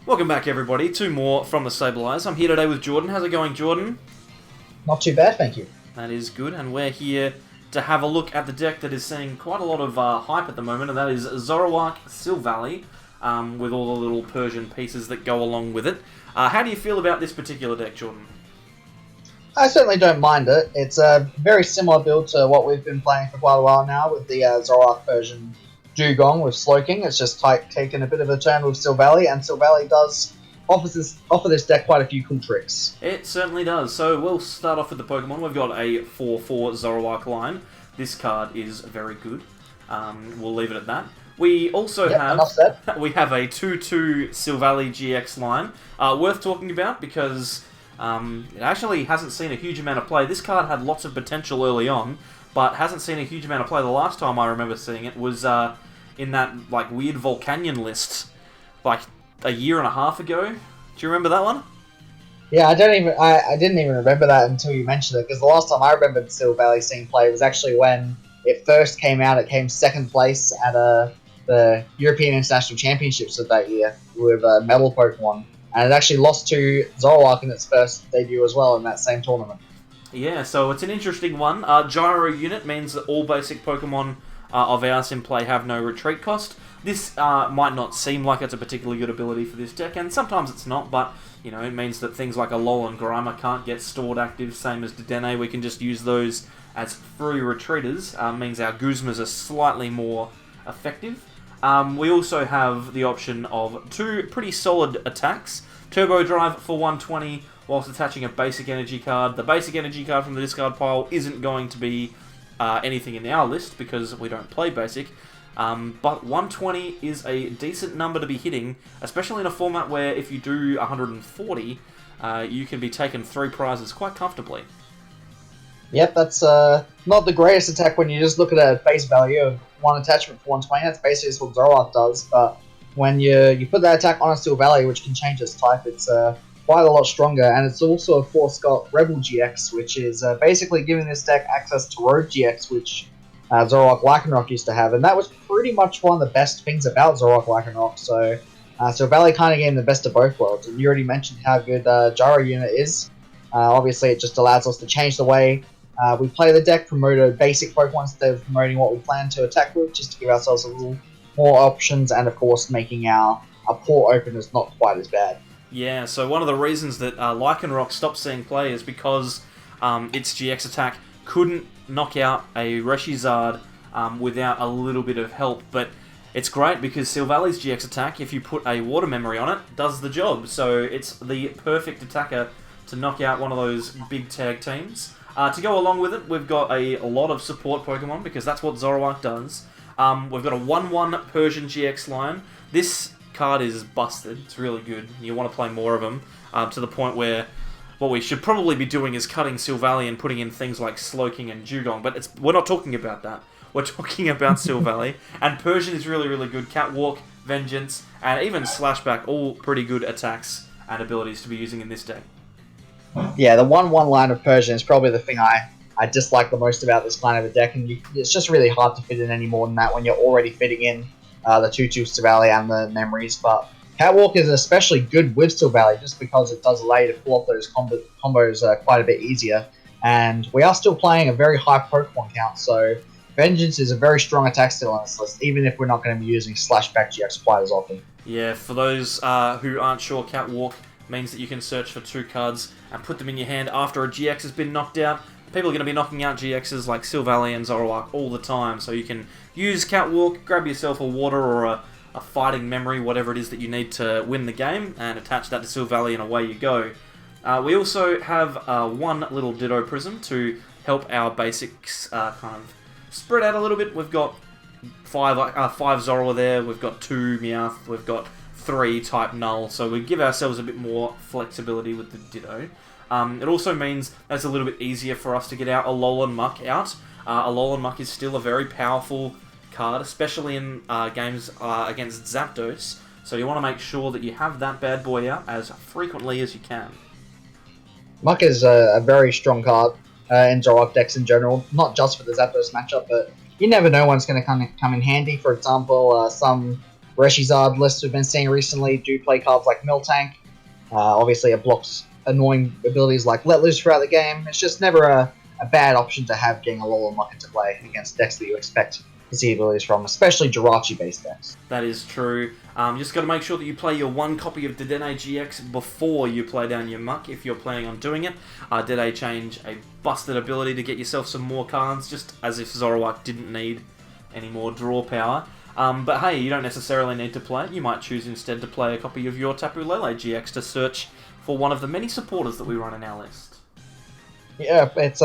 Welcome back, everybody. Two more from the Stabilize. I'm here today with Jordan. How's it going, Jordan? Not too bad, thank you. That is good, and we're here to have a look at the deck that is seeing quite a lot of hype at the moment, and that is Zoroark Silvally, with all the little Persian pieces that go along with it. How do you feel about this particular deck, Jordan? I certainly don't mind it. It's a very similar build to what we've been playing for quite a while now with the Zoroark Persian Dugong with Slowking. It's just taken a bit of a turn with Silvally, and Silvally does offer this deck quite a few cool tricks. It certainly does. So we'll start off with the Pokemon. We've got a 4/4 Zoroark line. This card is very good. We'll leave it at that. We also have a 2/2 Silvally GX line. Worth talking about because it actually hasn't seen a huge amount of play. This card had lots of potential early on, but hasn't seen a huge amount of play. The last time I remember seeing it was in that weird Volcanion list, a year and a half ago. Do you remember that one? Yeah, I didn't even remember that until you mentioned it, because the last time I remembered Silvally seeing play was actually when it first came out. It came second place at the European International Championships of that year with Metal Pokemon, and it actually lost to Zoroark in its first debut as well in that same tournament. Yeah, so it's an interesting one. Gyro unit means that all basic Pokemon of ours in play have no retreat cost. This might not seem like it's a particularly good ability for this deck, and sometimes it's not, but it means that things like Alolan and Grimer can't get stored active, same as Dedenne. We can just use those as free retreaters. Means our Guzmas are slightly more effective. We also have the option of two pretty solid attacks. Turbo Drive for 120, whilst attaching a basic energy card. The basic energy card from the discard pile isn't going to be anything in our list because we don't play basic. But 120 is a decent number to be hitting, especially in a format where if you do 140, you can be taking 3 prizes quite comfortably. Yep, that's not the greatest attack when you just look at a face value of one attachment for 120. That's basically just what Zoroark does, but when you put that attack on a Silvally, which can change its type, it's quite a lot stronger, and it's also a Force Got Rebel GX, which is basically giving this deck access to Road GX, which Zoroark Lycanroc used to have, and that was pretty much one of the best things about Zoroark Lycanroc, so Silvally kind of getting the best of both worlds, and you already mentioned how good Gyro unit is. Obviously, it just allows us to change the way we play the deck, promote a basic Pokemon instead of promoting what we plan to attack with, just to give ourselves a little more options, and of course making our port openers not quite as bad. Yeah, so one of the reasons that Lycanroc stopped seeing play is because its GX attack couldn't knock out a Reshizard without a little bit of help, but it's great because Silvally's GX attack, if you put a Water Memory on it, does the job, so it's the perfect attacker to knock out one of those big tag teams. To go along with it, we've got a lot of support Pokemon, because that's what Zoroark does. We've got a 1/1 Persian GX line. This card is busted. It's really good. You want to play more of them, to the point where what we should probably be doing is cutting Silvally and putting in things like Slowking and Dugong, but we're not talking about that. We're talking about Silvally, and Persian is really, really good. Catwalk, Vengeance, and even Slashback, all pretty good attacks and abilities to be using in this deck. Yeah, the 1/1 line of Persian is probably the thing I dislike the most about this line of the deck, and it's just really hard to fit in any more than that when you're already fitting in the 2/2 Silvally and the memories, but Catwalk is especially good with Silvally just because it does allow you to pull off those combos quite a bit easier, and we are still playing a very high Pokemon count, so Vengeance is a very strong attack still on this list, even if we're not going to be using Slashback GX quite as often. Yeah, for those who aren't sure, Catwalk means that you can search for 2 cards and put them in your hand after a GX has been knocked out. People are going to be knocking out GXs like Silvally and Zoroark all the time, so you can use Catwalk, grab yourself a Water or a Fighting Memory, whatever it is that you need to win the game, and attach that to Silvally and away you go. We also have one little Ditto Prism to help our basics kind of spread out a little bit. We've got 5 Zoroark there, we've got 2 Meowth, we've got 3 type Null, so we give ourselves a bit more flexibility with the Ditto. It also means that it's a little bit easier for us to get our Alolan Muck out. Alolan Muck is still a very powerful card, especially in games against Zapdos, so you want to make sure that you have that bad boy out as frequently as you can. Muck is a very strong card in Zoroark decks in general, not just for the Zapdos matchup, but you never know when it's going to come in handy. For example, some Reshizard lists we've been seeing recently do play cards like Miltank. Obviously, it blocks annoying abilities like Let Loose throughout the game. It's just never a bad option to have getting a Alolan Muck into play against decks that you expect to see abilities from, especially Jirachi-based decks. That is true. Just got to make sure that you play your one copy of Dedenne GX before you play down your Muck, if you're planning on doing it. Did a change a busted ability to get yourself some more cards, just as if Zoroark didn't need any more draw power. But hey, you don't necessarily need to play it. You might choose instead to play a copy of your Tapu Lele GX to search for one of the many supporters that we run in our list. Yeah, it's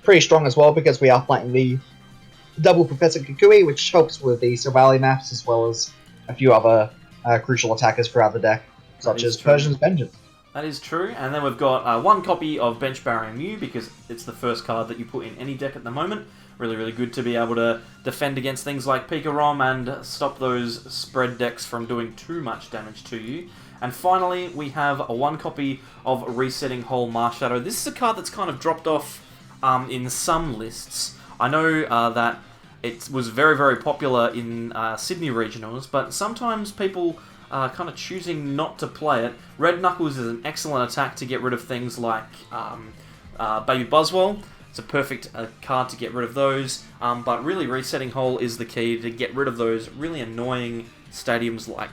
pretty strong as well because we are playing the double Professor Kukui, which helps with the Silvally maps as well as a few other crucial attackers throughout the deck, such as Persian's Vengeance. That is true, and then we've got one copy of Bench Barrier Mew because it's the first card that you put in any deck at the moment. Really, really good to be able to defend against things like Pika-Rom and stop those spread decks from doing too much damage to you. And finally, we have one copy of Resetting Whole Marshadow. This is a card that's kind of dropped off in some lists. I know that it was very, very popular in Sydney regionals, but sometimes people are kind of choosing not to play it. Red Knuckles is an excellent attack to get rid of things like Baby Buzzwole. It's a perfect card to get rid of those, but really Resetting Whole is the key to get rid of those really annoying stadiums like,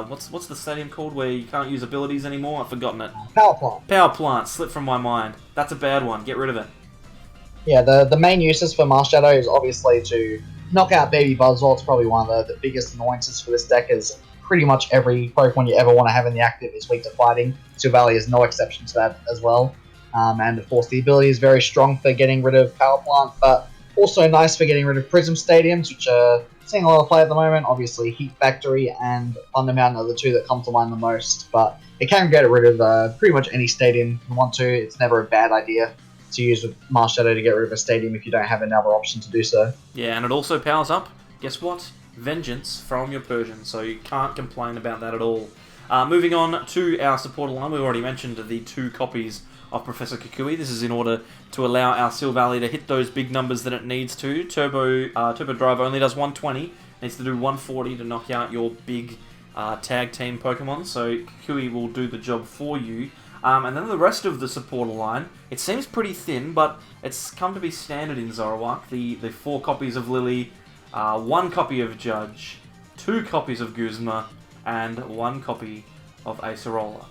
what's the stadium called where you can't use abilities anymore? I've forgotten it. Power Plant. Power Plant, slipped from my mind. That's a bad one, get rid of it. Yeah, the main uses for Marshadow is obviously to knock out Baby Buzzwole. It's probably one of the biggest annoyances for this deck, is pretty much every Pokemon you ever want to have in the active is weak to fighting. Silvally is no exception to that as well. And of course the ability is very strong for getting rid of Power Plant, but also nice for getting rid of Prism Stadiums, which are seeing a lot of play at the moment. Obviously Heat Factory and Thunder Mountain are the two that come to mind the most, but it can get rid of pretty much any stadium you want to. It's never a bad idea to use Marshadow to get rid of a stadium if you don't have another option to do so. Yeah, and it also powers up, guess what? Vengeance from your Persian, so you can't complain about that at all. Moving on to our supporter line, we already mentioned the 2 copies of Professor Kukui. This is in order to allow our Silvally to hit those big numbers that it needs to. Turbo Drive only does 120, needs to do 140 to knock out your big tag team Pokemon, so Kukui will do the job for you. And then the rest of the supporter line, it seems pretty thin, but it's come to be standard in Zoroark. The 4 copies of Lily, 1 copy of Judge, 2 copies of Guzma, and 1 copy of Acerola.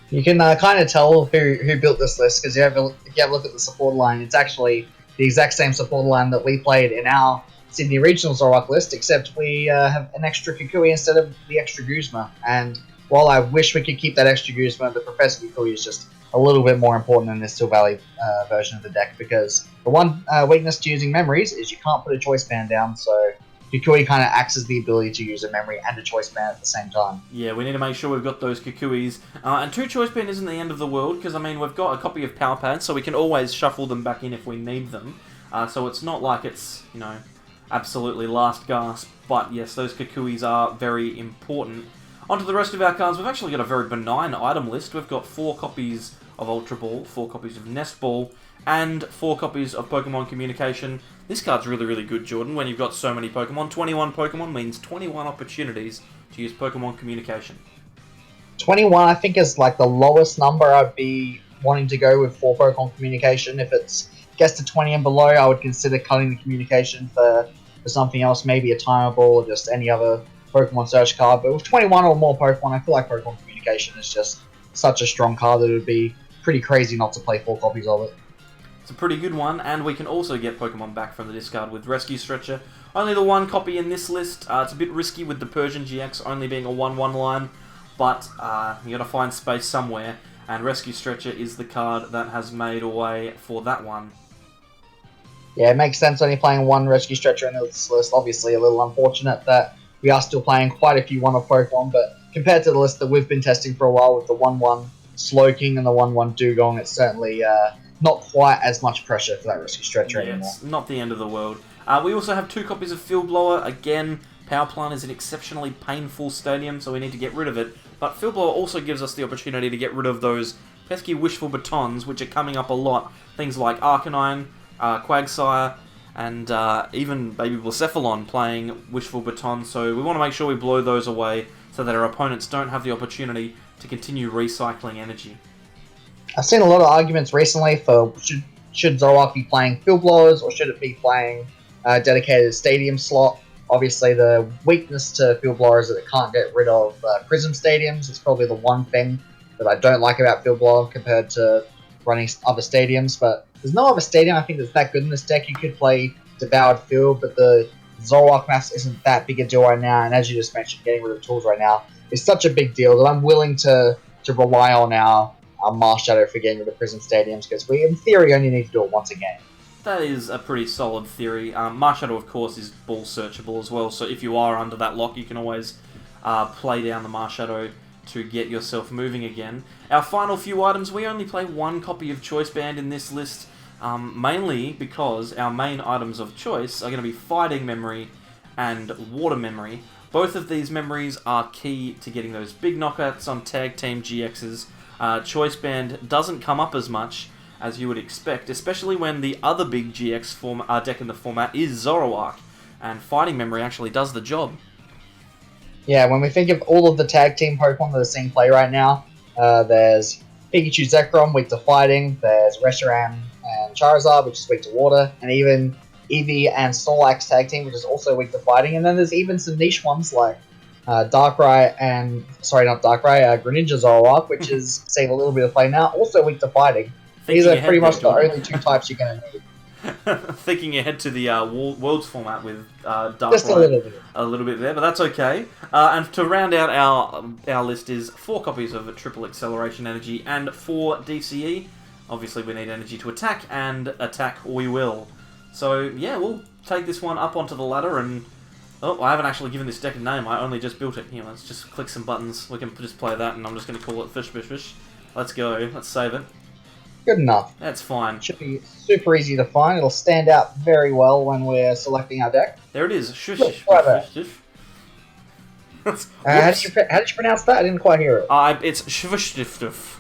You can kind of tell who built this list, because if you have a look at the supporter line, it's actually the exact same supporter line that we played in our Sydney Regional Zoroark list, except we have an extra Kukui instead of the extra Guzma. And while I wish we could keep that extra Guzma, the Professor Kukui is just a little bit more important in this Silvally version of the deck, because the one weakness to using memories is you can't put a choice band down, so Kukui kind of acts as the ability to use a memory and a choice band at the same time. Yeah, we need to make sure we've got those Kukuis. And 2 choice band isn't the end of the world, because I mean we've got a copy of Power Pad, so we can always shuffle them back in if we need them. So it's not like it's, you know, absolutely last gasp. But yes, those Kukuis are very important. Onto the rest of our cards, we've actually got a very benign item list. We've got 4 copies of Ultra Ball, 4 copies of Nest Ball, and 4 copies of Pokemon Communication. This card's really, really good, Jordan, when you've got so many Pokemon. 21 Pokemon means 21 opportunities to use Pokemon Communication. 21, I think, is like the lowest number I'd be wanting to go with for Pokemon Communication. If it gets to 20 and below, I would consider cutting the Communication for something else, maybe a Timer Ball or just any other Pokemon Search card. But with 21 or more Pokemon, I feel like Pokemon Communication is just such a strong card that it would be pretty crazy not to play 4 copies of it. It's a pretty good one, and we can also get Pokemon back from the discard with Rescue Stretcher. Only the 1 copy in this list. It's a bit risky with the Persian GX only being a 1/1 line, but you got to find space somewhere, and Rescue Stretcher is the card that has made a way for that one. Yeah, it makes sense only playing 1 Rescue Stretcher in this list. Obviously a little unfortunate that we are still playing quite a few 1-off Pokemon, but compared to the list that we've been testing for a while with the 1/1 Slowking and the 1/1 Dugong, it's certainly not quite as much pressure for that Rescue Stretcher anymore. It's not the end of the world. We also have 2 copies of Field Blower. Again, Power Plant is an exceptionally painful stadium, so we need to get rid of it. But Field Blower also gives us the opportunity to get rid of those pesky Wishful Batons, which are coming up a lot. Things like Arcanine, Quagsire, and even Baby Blacephalon playing Wishful Baton, so we want to make sure we blow those away so that our opponents don't have the opportunity to continue recycling energy. I've seen a lot of arguments recently for should Zoroark be playing Field Blowers or should it be playing a dedicated stadium slot. Obviously, the weakness to Field Blower is that it can't get rid of Prism Stadiums. It's probably the one thing that I don't like about Field Blower compared to running other stadiums, but there's no other stadium I think that's that good in this deck. You could play Devoured Field, but the Zoroark maps isn't that big a deal right now, and as you just mentioned, getting rid of tools right now is such a big deal that I'm willing to rely on our Mars Shadow for getting rid of Prism Stadiums, because we, in theory, only need to do it once a game. That is a pretty solid theory. Mars Shadow, of course, is ball searchable as well, so if you are under that lock, you can always play down the Mars Shadow to get yourself moving again. Our final few items, we only play one copy of Choice Band in this list, mainly because our main items of choice are going to be Fighting Memory and Water Memory. Both of these memories are key to getting those big knockouts on Tag Team GXs. Choice Band doesn't come up as much as you would expect, especially when the other big GX deck in the format is Zoroark, and Fighting Memory actually does the job. Yeah, when we think of all of the tag team Pokemon that are seeing play right now, there's Pikachu Zekrom, weak to fighting, there's Reshiram and Charizard, which is weak to water, and even Eevee and Snorlax tag team, which is also weak to fighting, and then there's even some niche ones like Greninja Zoroark, which is saving a little bit of play now, also weak to fighting. These are pretty much the only two types you're going to need. Thinking ahead to the Worlds format with Darkrai. Just a little bit there, but that's okay. And to round out our list is 4 copies of Triple Acceleration Energy and 4 DCE. Obviously, we need energy to attack, and attack we will. So, yeah, we'll take this one up onto the ladder, and... Oh, I haven't actually given this deck a name, I only just built it. Here, let's just click some buttons. We can just play that, and I'm just going to call it Fish Fish Fish. Let's go, let's save it. Good enough. That's fine. Should be super easy to find. It'll stand out very well when we're selecting our deck. There it is. Shush, Look, shush, right shush, shush. How did you pronounce that? I didn't quite hear it. It's shvishtiftif.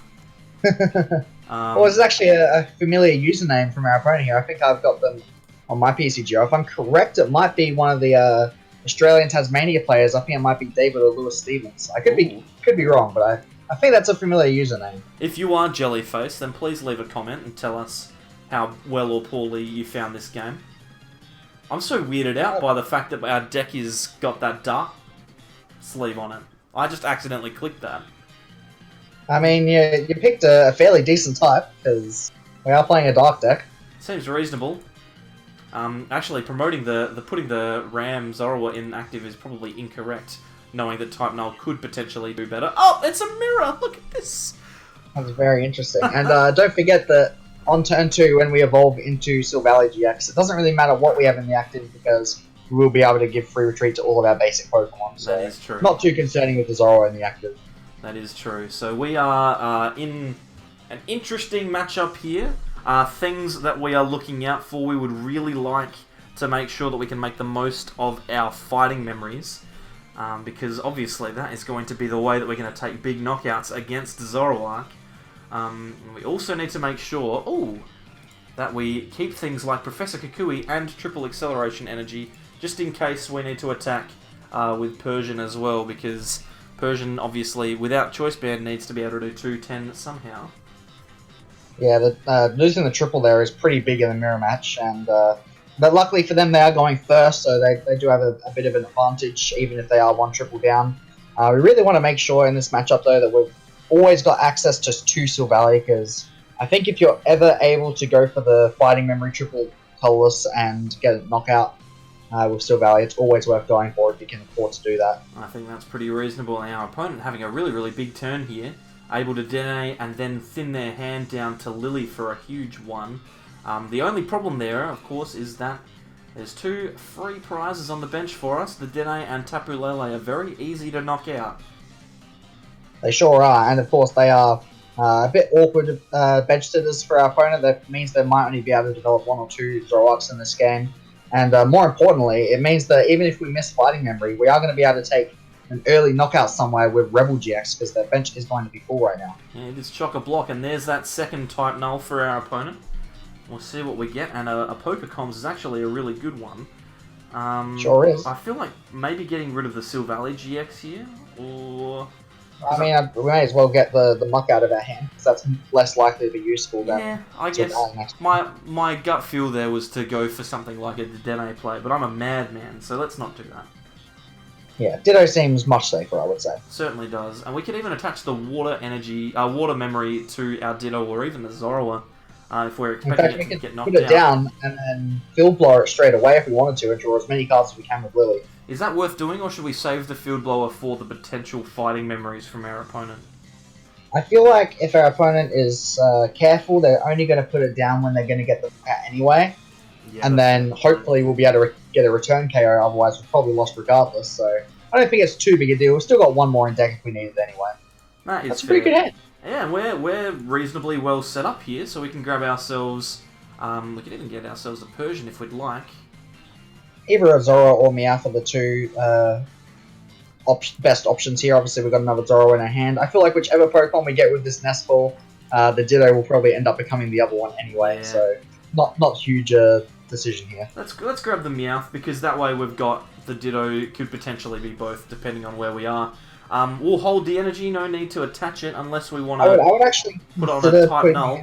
Well, this is actually a familiar username from our opponent here. I think I've got them on my PCG. If I'm correct, it might be one of the Australian Tasmania players. I think it might be David or Lewis Stevens. I could be wrong, but I think that's a familiar username. If you are Jellyface, then please leave a comment and tell us how well or poorly you found this game. I'm so weirded out by the fact that our deck has got that dark sleeve on it. I just accidentally clicked that. I mean, you picked a fairly decent type, because we are playing a dark deck. Seems reasonable. Actually, putting the Ram Zorua in active is probably incorrect, knowing that Type Null could potentially do better. Oh, it's a mirror! Look at this! That's very interesting. And don't forget that on turn 2, when we evolve into Silvally GX, it doesn't really matter what we have in the active, because we will be able to give free retreat to all of our basic Pokemon. So that is true. Not too concerning with the Zorua in the active. That is true. So we are in an interesting matchup here. Things that we are looking out for, we would really like to make sure that we can make the most of our fighting memories. Because obviously that is going to be the way that we're going to take big knockouts against Zoroark. We also need to make sure that we keep things like Professor Kukui and Triple Acceleration Energy, just in case we need to attack with Persian as well, because Persian, obviously, without Choice Band, needs to be able to do 2-10 somehow. Yeah, losing the triple there is pretty big in the mirror match, and but luckily for them, they are going first, so they do have a bit of an advantage, even if they are 1 triple down. We really want to make sure in this matchup, though, that we've always got access to 2 Silvally, because I think if you're ever able to go for the Fighting Memory triple colorless and get a knockout with Silvally, it's always worth going for if you can afford to do that. I think that's pretty reasonable. And our opponent having a really, really big turn here, able to deny and then thin their hand down to Lily for a huge one. The only problem there, of course, is that there's 2 free prizes on the bench for us. The Dene and Tapu Lele are very easy to knock out. They sure are, and of course they are a bit awkward bench sitters for our opponent. That means they might only be able to develop 1 or 2 Zoroarks in this game. And more importantly, it means that even if we miss Fighting Memory, we are going to be able to take an early knockout somewhere with Rebel GX, because their bench is going to be full right now. Yeah, it is chock-a-block, and there's that second Type Null for our opponent. We'll see what we get, and a Poker Comms is actually a really good one. Sure is. I feel like maybe getting rid of the Silvally GX here, or... I mean, we may as well get the muck out of our hand, because that's less likely to be useful than... Yeah, I guess my gut feel there was to go for something like a Dedenne play, but I'm a madman, so let's not do that. Yeah, Ditto seems much safer, I would say. Certainly does, and we could even attach the water memory to our Ditto, or even the Zoroark, if we're expecting it to get knocked out. Put it down, and then Field Blower it straight away if we wanted to, and draw as many cards as we can with Lily. Is that worth doing, or should we save the Field Blower for the potential fighting memories from our opponent? I feel like if our opponent is careful, they're only going to put it down when they're going to get the out anyway. Yeah, and then hopefully we'll be able to get a return KO, otherwise we've probably lost regardless. So I don't think it's too big a deal. We've still got one more in deck if we need it anyway. That's a pretty good hand. Yeah, and we're reasonably well set up here, so we can grab ourselves... we can even get ourselves a Persian if we'd like. Either a Zoro or Meowth are the two best options here. Obviously, we've got another Zoro in our hand. I feel like whichever Pokemon we get with this Nest Ball, the Ditto will probably end up becoming the other one anyway. Yeah. So, not huge decision here. Let's grab the Meowth, because that way we've got the Ditto could potentially be both, depending on where we are. We'll hold the energy, no need to attach it unless we want to. I would actually put on a type null.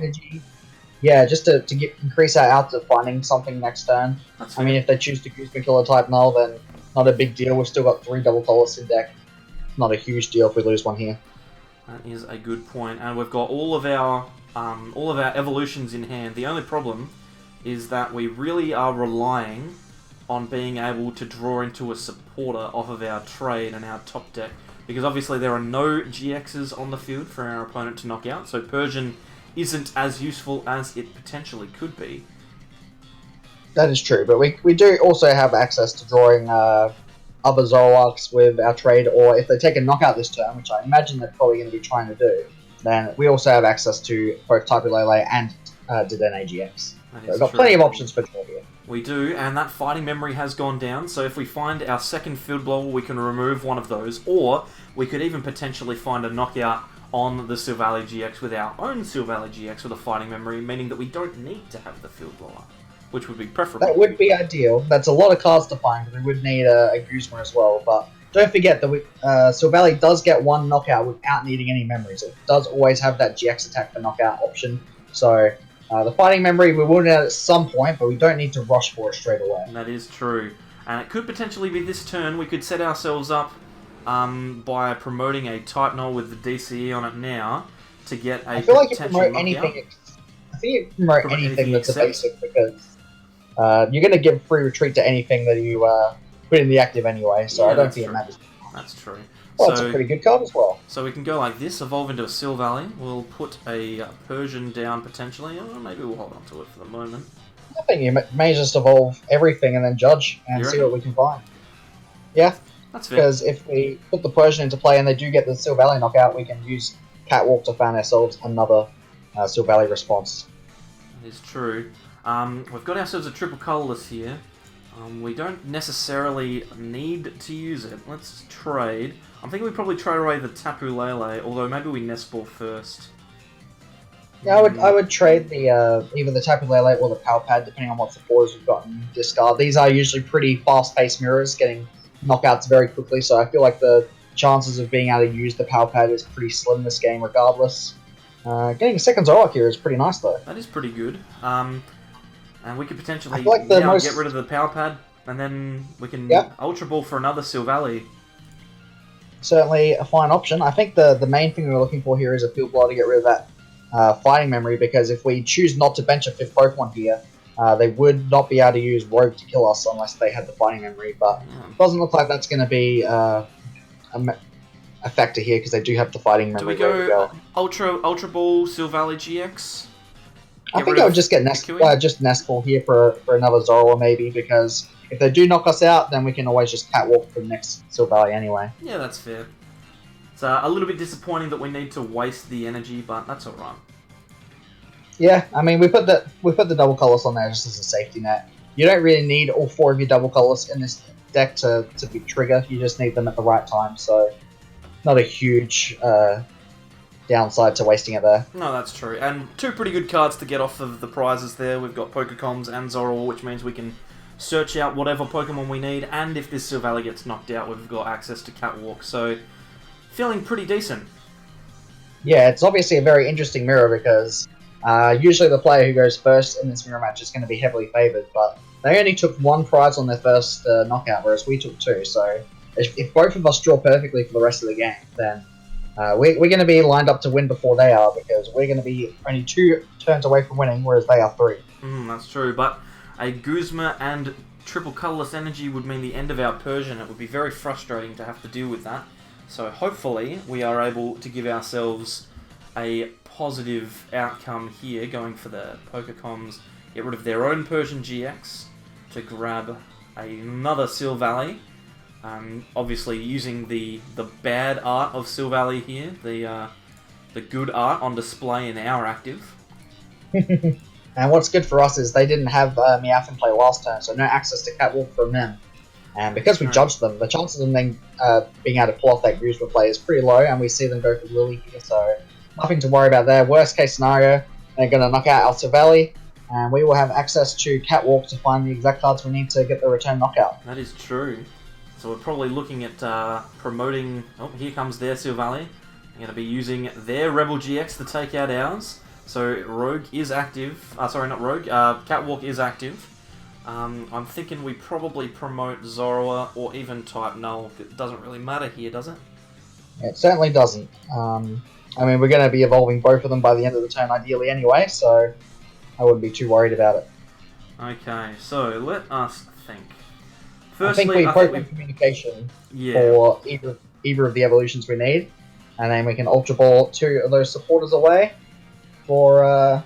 Yeah, just to increase our odds of finding something next turn. I mean, if they choose to Guzman kill a type null, then not a big deal. We've still got 3 double colors in deck. Not a huge deal if we lose one here. That is a good point, and we've got all of our evolutions in hand. The only problem is that we really are relying on being able to draw into a supporter off of our trade and our top deck, because obviously there are no GXs on the field for our opponent to knock out, so Persian isn't as useful as it potentially could be. That is true, but we do also have access to drawing other Zoroarks with our trade, or if they take a knockout this turn, which I imagine they're probably going to be trying to do, then we also have access to both Tapu Lele and Dedenne GX. So we've got plenty of options for draw here. We do, and that fighting memory has gone down, so if we find our second Field Blower, we can remove one of those, or we could even potentially find a knockout on the Silvally GX with our own Silvally GX with a fighting memory, meaning that we don't need to have the Field Blower, which would be preferable. That would be ideal. That's a lot of cards to find, because we would need a Guzman as well, but don't forget that Silvally does get one knockout without needing any memories. It does always have that GX attack for knockout option, so the fighting memory we will need at some point, but we don't need to rush for it straight away. That is true. And it could potentially be this turn. We could set ourselves up by promoting a type null with the DCE on it now to get a I feel like you potential promote knockout. anything. I think you promote anything that's a basic, because you're going to give free retreat to anything that you put in the active anyway, so I don't think it matters. That's true. Well, that's a pretty good card as well. So we can go like this, evolve into a Silvally. We'll put a Persian down potentially, or maybe we'll hold on to it for the moment. I think you may just evolve everything and then judge and see what we can find. Yeah, that's fair. Because if we put the Persian into play and they do get the Silvally knockout, we can use Catwalk to find ourselves another Silvally response. That is true. We've got ourselves a triple colorless here. We don't necessarily need to use it. Let's trade. I'm thinking we probably trade away the Tapu Lele, although maybe we Nest Ball first. Yeah, I would trade the either the Tapu Lele or the Power Pad, depending on what supporters we've got in discard. These are usually pretty fast-paced mirrors, getting knockouts very quickly, so I feel like the chances of being able to use the Power Pad is pretty slim this game regardless. Getting a second Zoroark here is pretty nice though. That is pretty good. And we could potentially get rid of the Power Pad, and then we can Ultra Ball for another Silvally. Certainly a fine option. I think the main thing we're looking for here is a Field Blower to get rid of that fighting memory, because if we choose not to bench a 5th Pokemon here, they would not be able to use Rogue to kill us unless they had the fighting memory, but it doesn't look like that's going to be a factor here, because they do have the fighting memory. Do we go Ultra Ball Silvally GX? I think I would just get Nest Ball here for another Zoroark maybe, because if they do knock us out, then we can always just Catwalk for the next Silvally anyway. Yeah, that's fair. It's a little bit disappointing that we need to waste the energy, but that's alright. Yeah, I mean, we put the double colors on there just as a safety net. You don't really need all 4 of your double colors in this deck to be trigger. You just need them at the right time, so not a huge downside to wasting it there. No, that's true. And two pretty good cards to get off of the prizes there. We've got Pokecoms and Zoroark, which means we can search out whatever Pokemon we need. And if this Silvally gets knocked out, we've got access to Catwalk. So, feeling pretty decent. Yeah, it's obviously a very interesting mirror because usually the player who goes first in this mirror match is going to be heavily favoured, but they only took one prize on their first knockout, whereas we took two. So if both of us draw perfectly for the rest of the game, then we're going to be lined up to win before they are, because we're going to be only 2 turns away from winning, whereas they are 3. That's true, but a Guzma and triple colourless energy would mean the end of our Persian. It would be very frustrating to have to deal with that. So hopefully we are able to give ourselves a positive outcome here, going for the Pokecoms, get rid of their own Persian GX to grab another Silvally. Obviously using the bad art of Silvally here, the good art on display in our active. And what's good for us is they didn't have Meowth in play last turn, so no access to Catwalk from them. And because we judged them, the chances of them then being able to pull off that Guzma play is pretty low, and we see them go for Lily here, so nothing to worry about there. Worst case scenario, they're going to knock out our Silvally, and we will have access to Catwalk to find the exact cards we need to get the return knockout. That is true. So we're probably looking at promoting... Oh, here comes their Silvally. They're going to be using their Rebel GX to take out ours. So Rogue is active. Sorry, not Rogue. Catwalk is active. I'm thinking we probably promote Zoroark or even type Null. It doesn't really matter here, does it? It certainly doesn't. I mean, we're going to be evolving both of them by the end of the turn ideally anyway, so I wouldn't be too worried about it. Okay, so let us think. Firstly, I think we program communication for either of the evolutions we need, and then we can Ultra Ball 2 of those supporters away for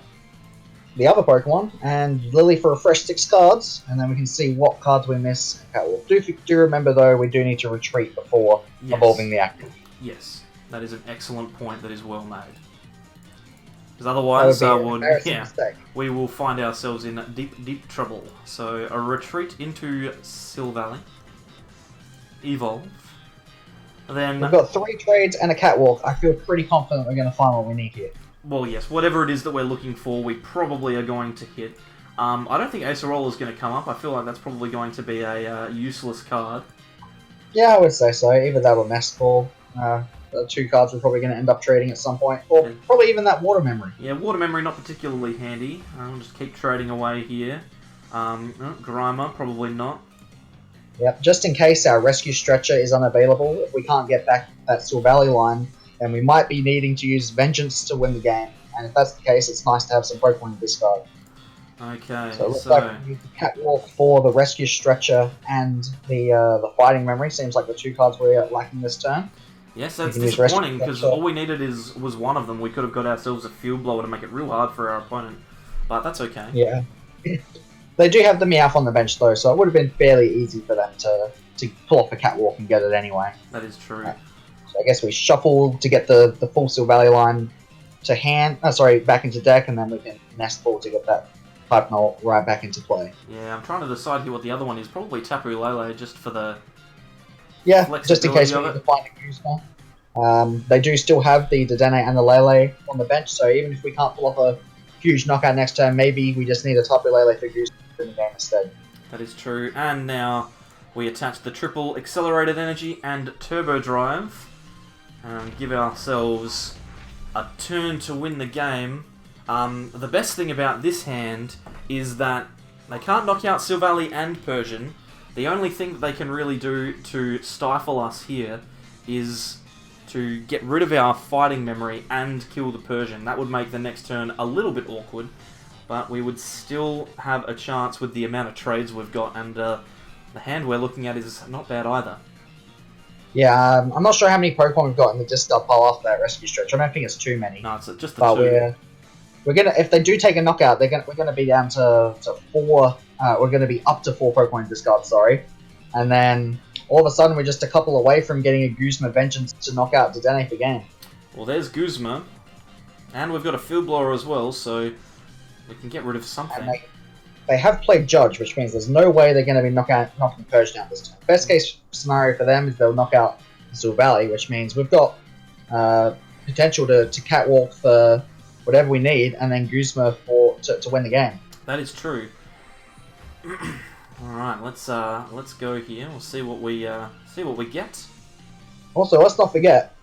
the other Pokemon, and Lily for a fresh 6 cards, and then we can see what cards we miss. Okay, do remember though, we do need to retreat before evolving the active. Yes, that is an excellent point that is well made. Because otherwise, we will find ourselves in deep trouble. So a retreat into Silvally, evolve. Then we've got 3 trades and a Catwalk. I feel pretty confident we're going to find what we need here. Well, yes, whatever it is that we're looking for, we probably are going to hit. I don't think Acerola is going to come up. I feel like that's probably going to be a useless card. Yeah, I would say so. Either that or Nest Ball. The 2 cards we're probably going to end up trading at some point. Or probably even that Water Memory. Yeah, Water Memory not particularly handy. I'll just keep trading away here. Grimer, probably not. Yep, just in case our Rescue Stretcher is unavailable, if we can't get back that Silvally line, then we might be needing to use Vengeance to win the game. And if that's the case, it's nice to have some Pokemon in discard. Okay, so it looks like we use the Catwalk for the Rescue Stretcher and the Fighting Memory. Seems like the 2 cards we're lacking this turn. Yes, that's disappointing, because all we needed was one of them. We could have got ourselves a Field Blower to make it real hard for our opponent. But that's okay. Yeah. They do have the Meowth on the bench, though, so it would have been fairly easy for them to pull off a Catwalk and get it anyway. That is true. So I guess we shuffle to get the full Silvally line to hand. Back into deck, and then we can Nest Ball to get that Type Null right back into play. Yeah, I'm trying to decide here what the other one is. Probably Tapu Lele, just for the... Yeah, just in case we need to find a Guzma. They do still have the Dedenne and the Lele on the bench, so even if we can't pull off a huge knockout next turn, maybe we just need a Tapu Lele for Guzma in the game instead. That is true, and now we attach the triple Accelerated Energy and Turbo Drive, and give ourselves a turn to win the game. The best thing about this hand is that they can't knock out Silvally and Persian. The only thing that they can really do to stifle us here is to get rid of our Fighting Memory and kill the Persian. That would make the next turn a little bit awkward, but we would still have a chance with the amount of trades we've got, and the hand we're looking at is not bad either. Yeah, I'm not sure how many Pokemon we've got in the discard pile after that Rescue Stretch. I don't think it's too many. No, it's just the 2. We're gonna, if they do take a knockout, we're gonna be down to 4. We're gonna be up to 4 Pokemon in discard. Sorry, and then all of a sudden we're just a couple away from getting a Guzma Vengeance to knock out Dedenne for game. Well, there's Guzma, and we've got a Field Blower as well, so we can get rid of something. And they have played Judge, which means there's no way they're going to be knocking Persian out this turn. Best case scenario for them is they'll knock out Silvally, which means we've got potential to catwalk for whatever we need, and then Guzma to win the game. That is true. All right, let's go here. We'll see what we get. Also, let's not forget,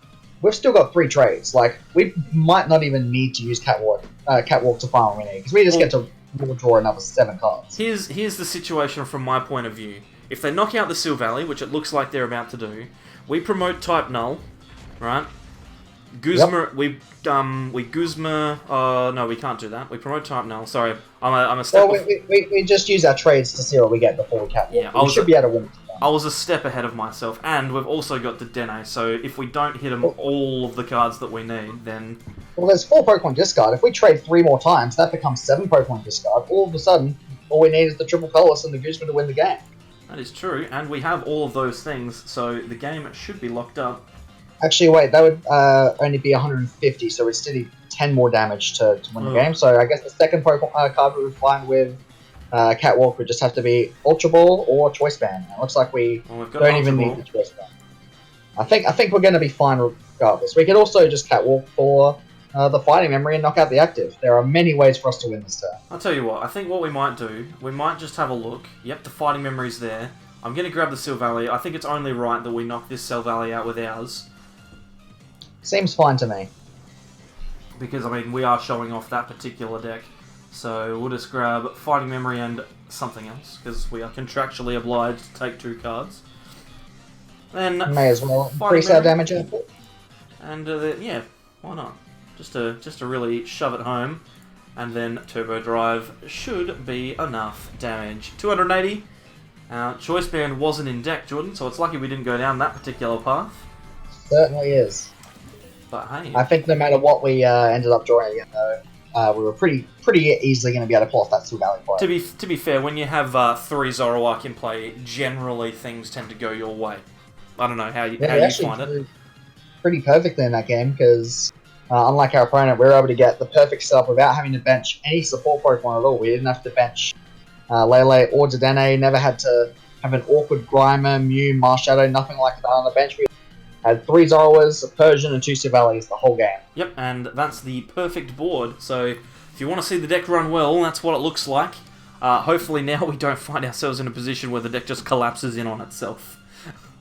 we've still got 3 trades. Like, we might not even need to use catwalk to final winning, because we just get to draw another 7 cards. Here's the situation from my point of view. If they knock out the Silvally, which it looks like they're about to do, we promote type null, right? Guzma, yep. we Guzma. No, we can't do that. We promote type null. Sorry, I'm a step. Well, we just use our trades to see what we get before we catwalk. Yeah, we should be able to win. I was a step ahead of myself, and we've also got the Dene, so if we don't hit them all of the cards that we need, then... Well, there's 4 Pokemon discard. If we trade 3 more times, that becomes 7 Pokemon discard. All of a sudden, all we need is the triple colorless and the Guzman to win the game. That is true, and we have all of those things, so the game should be locked up. Actually, wait, that would only be 150, so we'd still need 10 more damage to win the game. So I guess the second Pokemon card we would find with Catwalk would just have to be Ultra Ball or Choice Band. It looks like we don't even need the Choice Band. I think we're going to be fine regardless. We could also just Catwalk for the Fighting Memory and knock out the active. There are many ways for us to win this turn. I'll tell you what, I think what we might do, we might just have a look. Yep, the Fighting Memory's there. I'm going to grab the Silvally. I think it's only right that we knock this Silvally out with ours. Seems fine to me. Because, I mean, we are showing off that particular deck. So we'll just grab Fighting Memory and something else, because we are contractually obliged to take 2 cards. Then may as well increase our damage output. And yeah, why not? Just to really shove it home, and then Turbo Drive should be enough damage. 280. Choice Band wasn't in deck, Jordan, so it's lucky we didn't go down that particular path. Certainly is. But hey, I think no matter what we ended up drawing again, though, we were pretty easily going to be able to pull off that Silvally play. To be fair, when you have 3 Zoroark in play, generally things tend to go your way. I don't know how you find it. Pretty perfectly in that game, because unlike our opponent, we were able to get the perfect setup without having to bench any support Pokemon at all. We didn't have to bench Lele or Dedenne, never had to have an awkward Grimer, Mew, Marshadow, nothing like that on the bench. We had 3 Zoroas, a Persian, and 2 Silvallies the whole game. Yep, and that's the perfect board. So if you want to see the deck run well, that's what it looks like. Hopefully now we don't find ourselves in a position where the deck just collapses in on itself.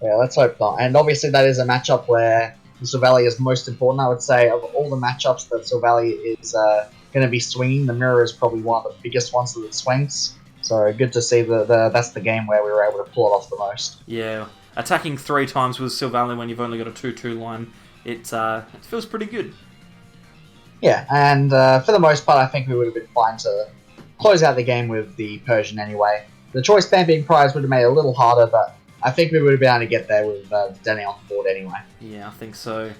Yeah, let's hope not. And obviously that is a matchup where the Silvally is most important. I would say of all the matchups that Silvally is going to be swinging, the Mirror is probably one of the biggest ones that it swings. So good to see that's the game where we were able to pull it off the most. Yeah, attacking 3 times with Silvally when you've only got a 2/2 line, it feels pretty good. Yeah, and for the most part, I think we would have been fine to close out the game with the Persian anyway. The Choice Band being prized would have made it a little harder, but I think we would have been able to get there with Denny on the board anyway. Yeah, I think so.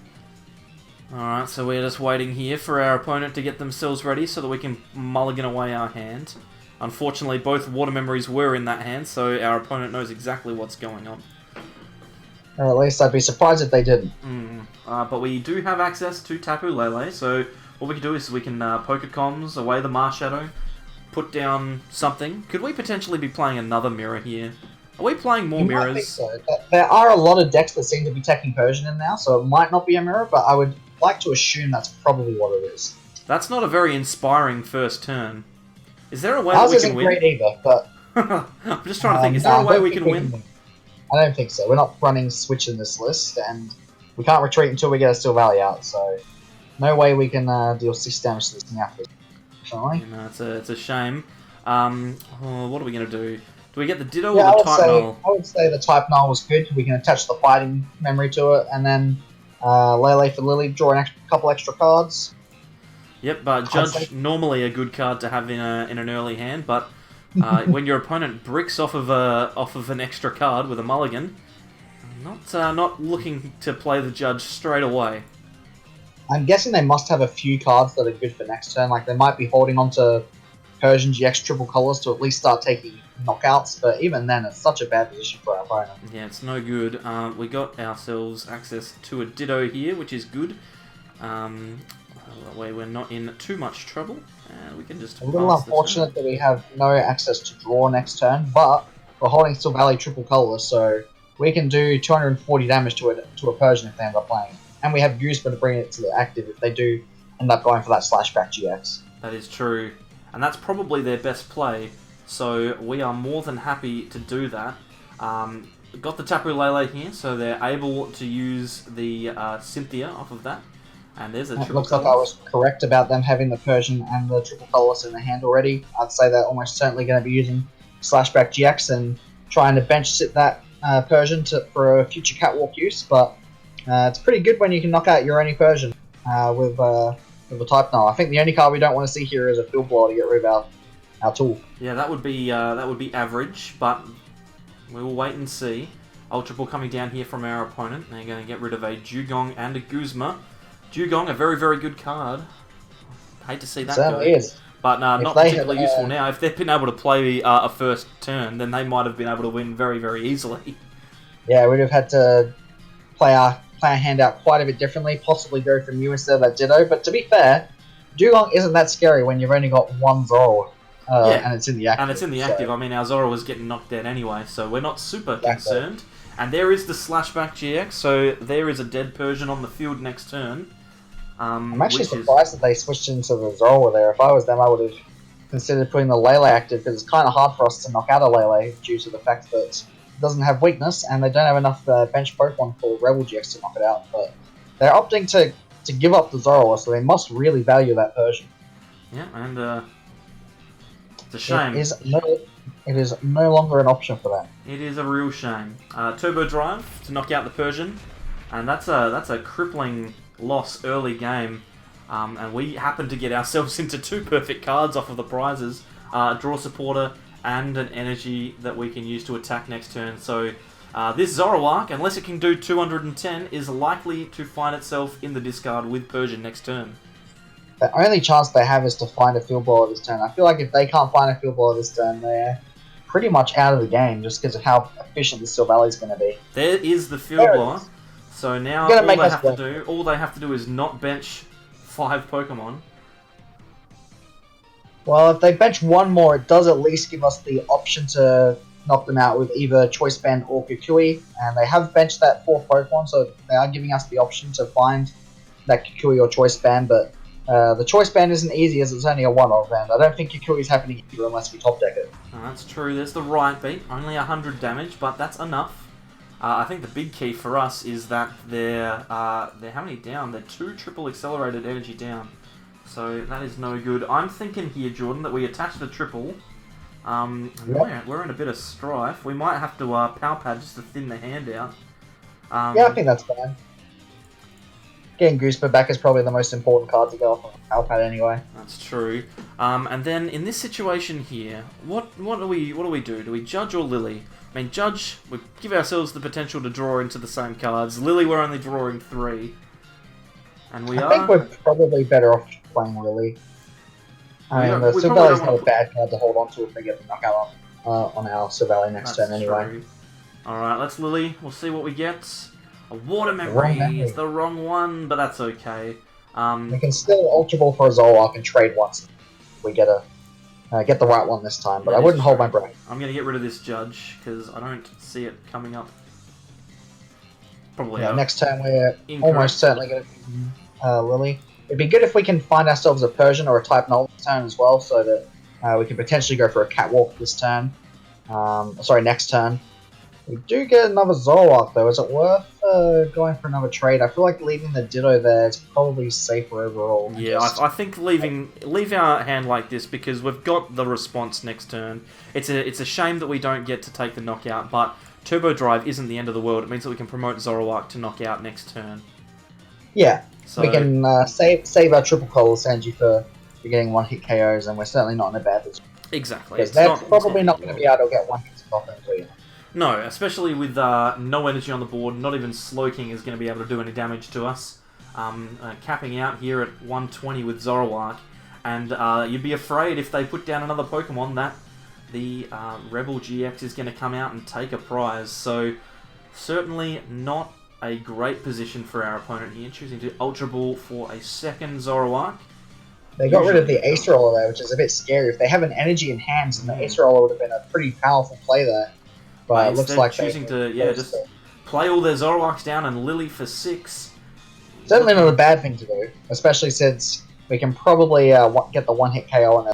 Alright, so we're just waiting here for our opponent to get themselves ready so that we can mulligan away our hand. Unfortunately, both Water Memories were in that hand, so our opponent knows exactly what's going on. Or at least I'd be surprised if they didn't. But we do have access to Tapu Lele, so what we can do is we can Pocket Comms away the Marshadow, put down something. Could we potentially be playing another mirror here? Are we playing more mirrors? I think so. There are a lot of decks that seem to be taking Persian in now, so it might not be a mirror, but I would like to assume that's probably what it is. That's not a very inspiring first turn. Is there a way Ours that we can win? Ours isn't great either, but... I'm just trying to think, is there a way we can win? I don't think so. We're not running Switch in this list, and we can't retreat until we get a Silvally out, so no way we can deal 6 damage to this thing after. You know, it's a shame. What are we going to do? Do we get the Ditto or the Type Null? I would say the Type Null was good. We can attach the Fighting Memory to it, and then Lele for Lily, draw a couple extra cards. Yep, but Judge, normally a good card to have in an early hand, but when your opponent bricks off of an extra card with a mulligan, not looking to play the Judge straight away. I'm guessing they must have a few cards that are good for next turn. Like they might be holding on to Persian GX triple colors to at least start taking knockouts, but even then, it's such a bad position for our opponent. Yeah, it's no good. We got ourselves access to a Ditto here, which is good. That way we're not in too much trouble, and we can just. A little unfortunate that we have no access to draw next turn, but we're holding Silvally triple colors, so we can do 240 damage to a Persian if they end up playing. and we have Guzma to bring it to the active if they do end up going for that Slashback GX. That is true. And that's probably their best play, so we are more than happy to do that. Got the Tapu Lele here, so they're able to use the Cynthia off of that. And there's a triple looks like I was correct about them having the Persian and the triple colorless in the hand already. I'd say they're almost certainly going to be using Slashback GX and trying to bench sit that Persian for a future Catwalk use, but it's pretty good when you can knock out your only Persian with a Type Null. I think the only card we don't want to see here is a Field Blower to get rid of our tool. Yeah, that would be average, but we will wait and see. Ultra Ball coming down here from our opponent. They're going to get rid of a Dugong and a Guzma. Dugong, a very, very good card. Hate to see that go. Is. But not particularly useful now. If they've been able to play a first turn, then they might have been able to win very, very easily. Yeah, we'd have had to play our hand out quite a bit differently, possibly go from you instead of that Ditto. But to be fair, Dugong isn't that scary when you've only got one Zoro. And it's in the active. And it's in the active. I mean, our Zoro was getting knocked out anyway, so we're not super concerned. And there is the Slashback GX, so there is a dead Persian on the field next turn. I'm actually surprised that they switched into the Zoro there. If I was them, I would have considered putting the Lele active, because it's kind of hard for us to knock out a Lele due to the fact that it doesn't have weakness, and they don't have enough bench Pokemon for Rebel GX to knock it out. But they're opting to give up the Zoro, so they must really value that Persian. Yeah, and it's a shame. It is no longer an option for that. It is a real shame. Turbo Drive to knock out the Persian, and that's a crippling loss early game. And we happen to get ourselves into two perfect cards off of the prizes. Draw Supporter and an energy that we can use to attack next turn. So this Zoroark, unless it can do 210, is likely to find itself in the discard with Persian next turn. The only chance they have is to find a Field Blower this turn. I feel like if they can't find a Field Blower this turn, they're pretty much out of the game just because of how efficient the Silvally is going to be. There is the Field Blower. So now all they have to do is not bench 5 Pokemon. Well, if they bench one more, it does at least give us the option to knock them out with either Choice Band or Kukui, and they have benched that 4th Pokemon, so they are giving us the option to find that Kukui or Choice Band, but the Choice Band isn't easy as it's only a one-off, and I don't think Kukui is happening either unless we top deck it. Oh, that's true. There's the Riot Beat, only 100 damage, but that's enough. I think the big key for us is that they're how many down? They're 2 triple accelerated energy down. So that is no good. I'm thinking here, Jordan, that we attach the triple. We're in a bit of strife. We might have to Power Pad just to thin the hand out. Yeah, I think that's fine. Getting Guzma back is probably the most important card to go off on Power Pad anyway. That's true. And then in this situation here, what do we do? Do we Judge or Lily? I mean, Judge, we give ourselves the potential to draw into the same cards. Lily, we're only drawing 3. And I think we're probably better off playing Lily. I mean, the Silvally's not a bad card to hold on to if they get the knockout on our Silvally next turn anyway. Alright, let's Lily. We'll see what we get. A Water Memory is the wrong one, but that's okay. We can still Ultra Ball for a Zoroark and trade once we get the right one this time, but I wouldn't hold my breath. I'm going to get rid of this Judge, because I don't see it coming up. Probably next turn we're almost certainly going to be Lily. It'd be good if we can find ourselves a Persian or a Type Null this turn as well, so that we can potentially go for a Catwalk this turn. Next turn. We do get another Zoroark though. Is it worth going for another trade? I feel like leaving the Ditto there is probably safer overall. Yeah, I think leave our hand like this because we've got the response next turn. It's a shame that we don't get to take the knockout, but Turbo Drive isn't the end of the world. It means that we can promote Zoroark to knock out next turn. Yeah, so we can save our triple color Sanji for getting 1-hit KOs, and we're certainly not in a bad position. Exactly. Because they're probably not going to be able to get 1-hit off them, either. No, especially with no energy on the board. Not even Slowking is going to be able to do any damage to us. Capping out here at 120 with Zoroark, and you'd be afraid if they put down another Pokemon that the Rebel GX is going to come out and take a prize. So certainly not a great position for our opponent here, choosing to Ultra Ball for a second Zoroark. They got rid of the Ace Roller there, which is a bit scary. If they have an energy in hands, then the Ace Roller would have been a pretty powerful play there. But it looks like choosing to just play all their Zoroarks down and Lily for 6. Certainly not a bad thing to do, especially since we can probably get the one-hit KO on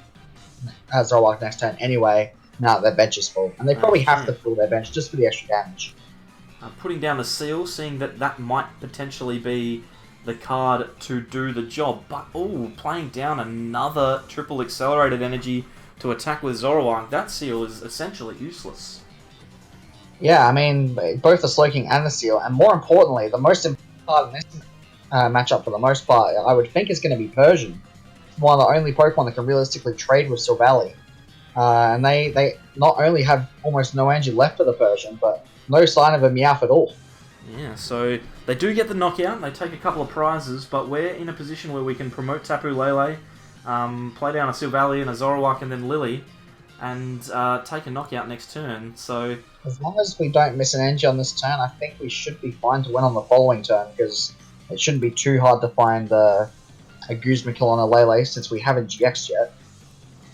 Zoroark next turn anyway, now that their bench is full. And they probably have to fill their bench just for the extra damage. Putting down the seal, seeing that that might potentially be the card to do the job. But, playing down another triple accelerated energy to attack with Zoroark, that seal is essentially useless. Yeah, I mean, both the Slowking and the seal, and more importantly, the most important part in this matchup for the most part, I would think is going to be Persian. One of the only Pokemon that can realistically trade with Silvally. And they not only have almost no energy left for the Persian, but no sign of a Meowth at all. Yeah, so they do get the knockout, they take a couple of prizes, but we're in a position where we can promote Tapu Lele, play down a Silvally and a Zoroark and then Lily, and take a knockout next turn. So as long as we don't miss an energy on this turn, I think we should be fine to win on the following turn, because it shouldn't be too hard to find a Guzma kill on a Lele since we haven't GX'd yet.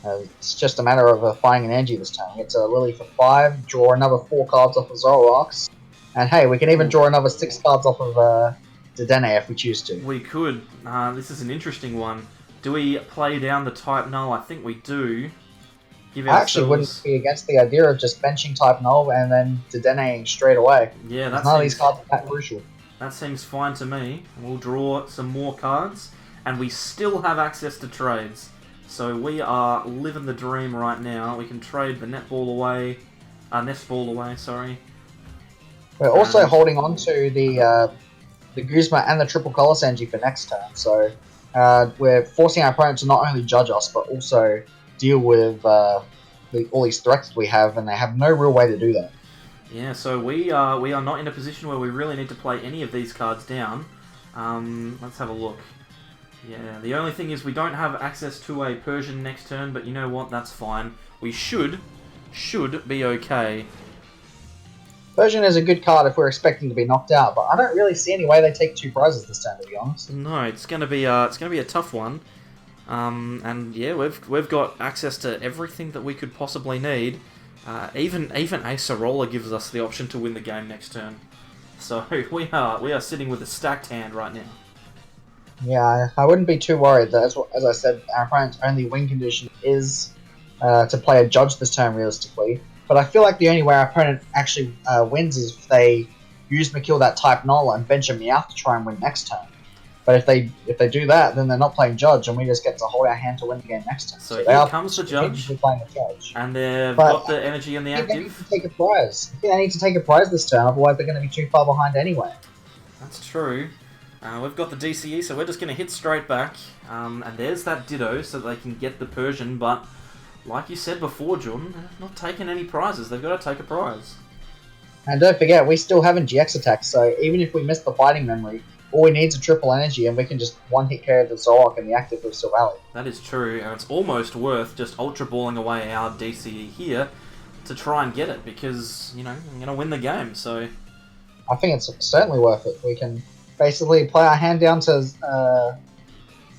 It's just a matter of finding an energy this time. It's a Lily for 5, draw another 4 cards off of Zoroarks, and hey, we can even draw another 6 cards off of Dedenne if we choose to. We could. This is an interesting one. Do we play down the Type Null? I think we do. I actually wouldn't be against the idea of just benching Type Null and then Dedenne straight away. Yeah, none of these cards are that crucial. That seems fine to me. We'll draw some more cards, and we still have access to trades. So we are living the dream right now. We can trade the Nest Ball away, sorry. We're also holding on to the Guzma and the Triple Colossus energy for next turn. So we're forcing our opponent to not only judge us, but also deal with all these threats we have, and they have no real way to do that. Yeah, so we are not in a position where we really need to play any of these cards down. Let's have a look. Yeah, the only thing is we don't have access to a Persian next turn, but you know what? That's fine. We should be okay. Persian is a good card if we're expecting to be knocked out, but I don't really see any way they take 2 prizes this turn, to be honest. No, it's gonna be a tough one. And yeah, we've got access to everything that we could possibly need. Even Acerola gives us the option to win the game next turn. So we are sitting with a stacked hand right now. Yeah, I wouldn't be too worried. As I said, our opponent's only win condition is to play a judge this turn realistically. But I feel like the only way our opponent actually wins is if they use kill that Type Null and bench a Meowth to try and win next turn. But if they do that, then they're not playing judge, and we just get to hold our hand to win the game next turn. So here comes the judge, playing the judge, and they've got the energy and the active. They need to take a prize. I think they need to take a prize this turn, otherwise they're going to be too far behind anyway. That's true. We've got the DCE, so we're just going to hit straight back. And there's that Ditto, so they can get the Persian, but like you said before, Jordan, they're not taking any prizes. They've got to take a prize. And don't forget, we still haven't GX attacked, so even if we miss the fighting memory, all we need is a triple energy, and we can just one-hit carry the Zoroark and the active with Silvally. That is true, and it's almost worth just Ultra Balling away our DCE here to try and get it, because, you know, I'm going to win the game, so... I think it's certainly worth it. We can basically play our hand down to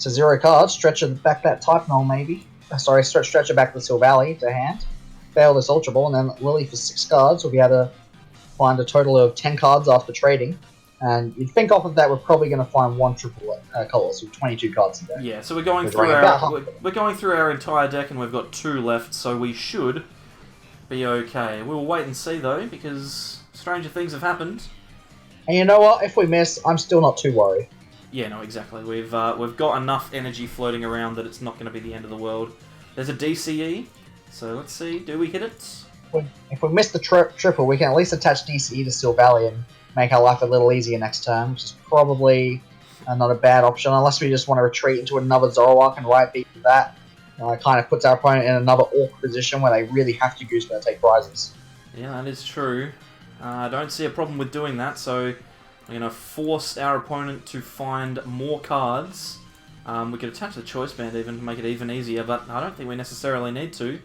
0 cards, stretch it back that Type Null maybe. Sorry, stretch it back the Silvally to hand, fail this Ultra Ball, and then Lily for 6 cards. We'll be able to find a total of 10 cards after trading. And you'd think off of that we're probably going to find 1 triple color, so 22 cards in there. Yeah, so we're going through our entire deck, and we've got 2 left, so we should be okay. We'll wait and see though, because stranger things have happened. And you know what? If we miss, I'm still not too worried. Yeah, no, exactly. We've got enough energy floating around that it's not going to be the end of the world. There's a DCE, so let's see. Do we hit it? If we miss the triple, we can at least attach DCE to Silvally and make our life a little easier next turn, which is probably not a bad option, unless we just want to retreat into another Zoroark and right beat that. It kind of puts our opponent in another awkward position where they really have to Guzma to take prizes. Yeah, that is true. I don't see a problem with doing that, so we're going to force our opponent to find more cards. We could attach the Choice Band even to make it even easier, but I don't think we necessarily need to.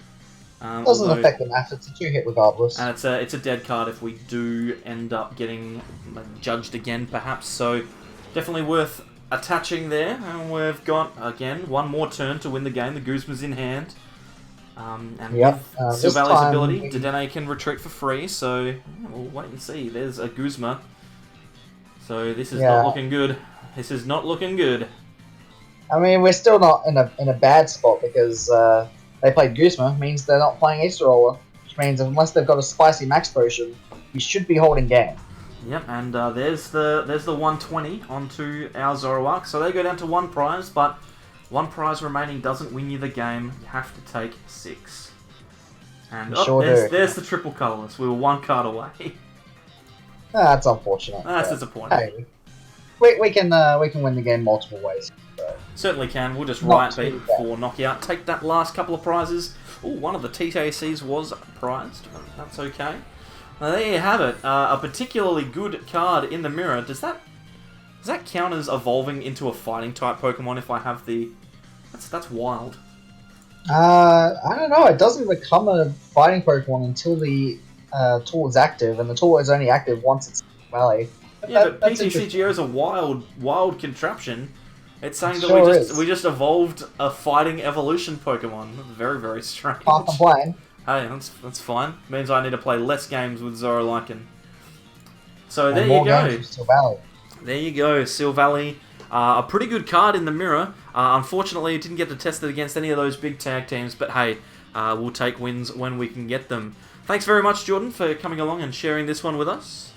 Doesn't affect the math, it's a 2-hit regardless. And it's a dead card if we do end up getting judged again, perhaps. So definitely worth attaching there. And we've got, again, 1 more turn to win the game. The Guzma's in hand. And with Silvally's ability, Dedenne can retreat for free, so we'll wait and see. There's a Guzma. So this is not looking good. This is not looking good. I mean, we're still not in a bad spot because they played Guzma, means they're not playing Easter Roller, which means unless they've got a spicy max potion, we should be holding game. Yep, and there's the 120 onto our Zoroark, so they go down to 1 prize, but 1 prize remaining doesn't win you the game. You have to take 6. And there's the triple colourless. We were 1 card away. That's unfortunate. That's disappointing. Hey, we can win the game multiple ways. So. Certainly can. We'll just riot beat for knockout. Take that last couple of prizes. Ooh, one of the TCGs was prized. That's okay. Now there you have it. A particularly good card in the mirror. Does that count as evolving into a fighting type Pokemon if I have the... That's wild. I don't know. It doesn't become a fighting Pokemon until the tool is active, and the tool is only active once it's Valley. Yeah, but PTCGO is a wild contraption. It's saying that we just evolved a fighting evolution Pokemon. Very, very strange. Can't complain. Hey, that's fine. Means I need to play less games with Zoroark. So there you go. There you go, Silvally. A pretty good card in the mirror. Unfortunately, it didn't get to test it against any of those big tag teams, but hey, we'll take wins when we can get them. Thanks very much, Jordan, for coming along and sharing this one with us.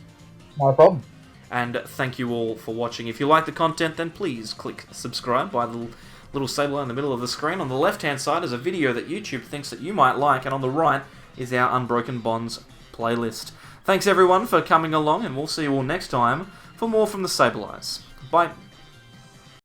No problem. And thank you all for watching. If you like the content, then please click subscribe by the little Sableye in the middle of the screen. On the left-hand side is a video that YouTube thinks that you might like, and on the right is our Unbroken Bonds playlist. Thanks everyone for coming along, and we'll see you all next time for more from the Sableyes. Bye.